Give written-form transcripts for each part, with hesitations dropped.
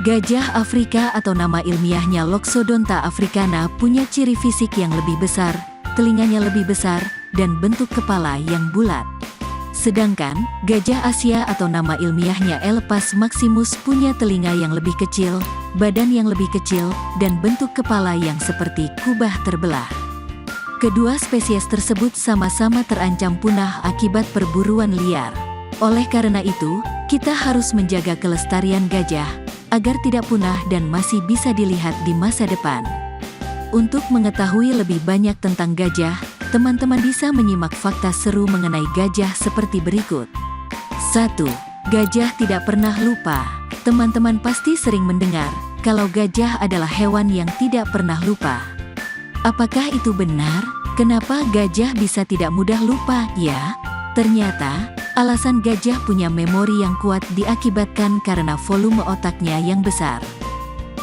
Gajah Afrika atau nama ilmiahnya Loxodonta africana punya ciri fisik yang lebih besar, telinganya lebih besar, dan bentuk kepala yang bulat. Sedangkan, gajah Asia atau nama ilmiahnya Elephas maximus punya telinga yang lebih kecil, badan yang lebih kecil, dan bentuk kepala yang seperti kubah terbelah. Kedua spesies tersebut sama-sama terancam punah akibat perburuan liar. Oleh karena itu, kita harus menjaga kelestarian gajah agar tidak punah dan masih bisa dilihat di masa depan. Untuk mengetahui lebih banyak tentang gajah, teman-teman bisa menyimak fakta seru mengenai gajah seperti berikut. 1. Gajah tidak pernah lupa. Teman-teman pasti sering mendengar kalau gajah adalah hewan yang tidak pernah lupa. Apakah itu benar? Kenapa gajah bisa tidak mudah lupa? Ya, ternyata alasan gajah punya memori yang kuat diakibatkan karena volume otaknya yang besar.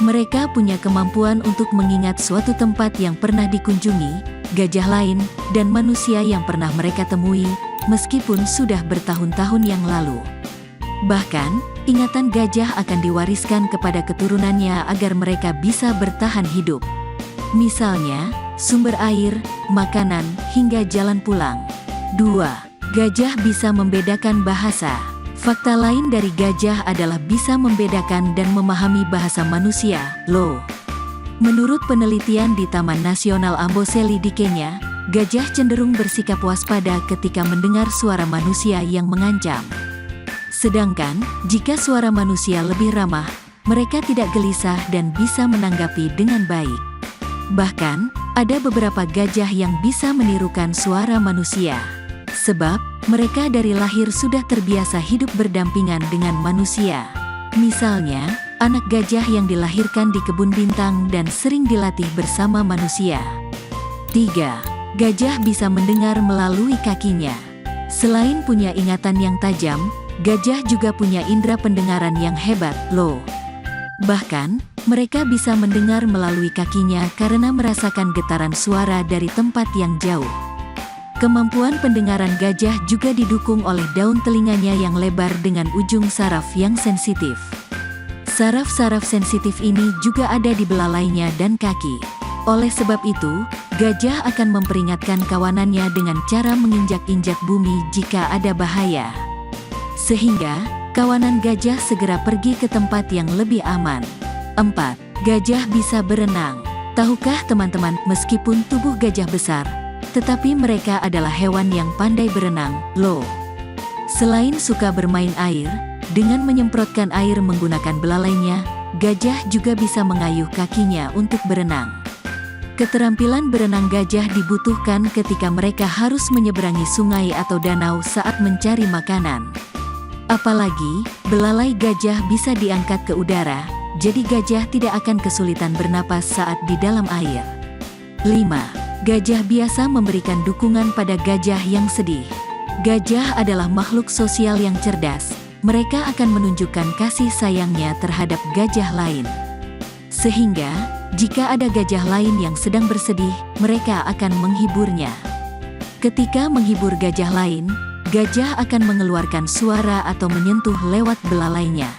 Mereka punya kemampuan untuk mengingat suatu tempat yang pernah dikunjungi, gajah lain, dan manusia yang pernah mereka temui, meskipun sudah bertahun-tahun yang lalu. Bahkan, ingatan gajah akan diwariskan kepada keturunannya agar mereka bisa bertahan hidup. Misalnya, sumber air, makanan, hingga jalan pulang. 2. Gajah bisa membedakan bahasa. Fakta lain dari gajah adalah bisa membedakan dan memahami bahasa manusia, loh. Menurut penelitian di Taman Nasional Amboseli di Kenya, gajah cenderung bersikap waspada ketika mendengar suara manusia yang mengancam. Sedangkan, jika suara manusia lebih ramah, mereka tidak gelisah dan bisa menanggapi dengan baik. Bahkan, ada beberapa gajah yang bisa menirukan suara manusia. Sebab, mereka dari lahir sudah terbiasa hidup berdampingan dengan manusia. Misalnya, anak gajah yang dilahirkan di kebun bintang dan sering dilatih bersama manusia. 3. Gajah bisa mendengar melalui kakinya. Selain punya ingatan yang tajam, gajah juga punya indera pendengaran yang hebat, loh. Bahkan, mereka bisa mendengar melalui kakinya karena merasakan getaran suara dari tempat yang jauh. Kemampuan pendengaran gajah juga didukung oleh daun telinganya yang lebar dengan ujung saraf yang sensitif. Saraf-saraf sensitif ini juga ada di belalainya dan kaki. Oleh sebab itu, gajah akan memperingatkan kawanannya dengan cara menginjak-injak bumi jika ada bahaya. Sehingga, kawanan gajah segera pergi ke tempat yang lebih aman. 4. Gajah bisa berenang. Tahukah teman-teman, meskipun tubuh gajah besar, tetapi mereka adalah hewan yang pandai berenang, loh. Selain suka bermain air, dengan menyemprotkan air menggunakan belalainya, gajah juga bisa mengayuh kakinya untuk berenang. Keterampilan berenang gajah dibutuhkan ketika mereka harus menyeberangi sungai atau danau saat mencari makanan. Apalagi, belalai gajah bisa diangkat ke udara, jadi gajah tidak akan kesulitan bernapas saat di dalam air. 5. Gajah biasa memberikan dukungan pada gajah yang sedih. Gajah adalah makhluk sosial yang cerdas. Mereka akan menunjukkan kasih sayangnya terhadap gajah lain. Sehingga, jika ada gajah lain yang sedang bersedih, mereka akan menghiburnya. Ketika menghibur gajah lain, gajah akan mengeluarkan suara atau menyentuh lewat belalainya.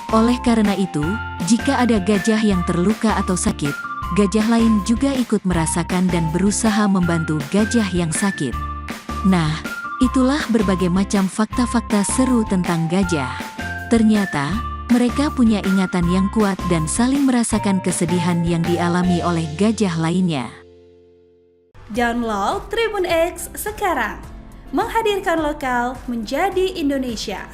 Oleh karena itu, jika ada gajah yang terluka atau sakit, gajah lain juga ikut merasakan dan berusaha membantu gajah yang sakit. Nah, itulah berbagai macam fakta-fakta seru tentang gajah. Ternyata, mereka punya ingatan yang kuat dan saling merasakan kesedihan yang dialami oleh gajah lainnya. Download Tribun X sekarang, menghadirkan lokal menjadi Indonesia.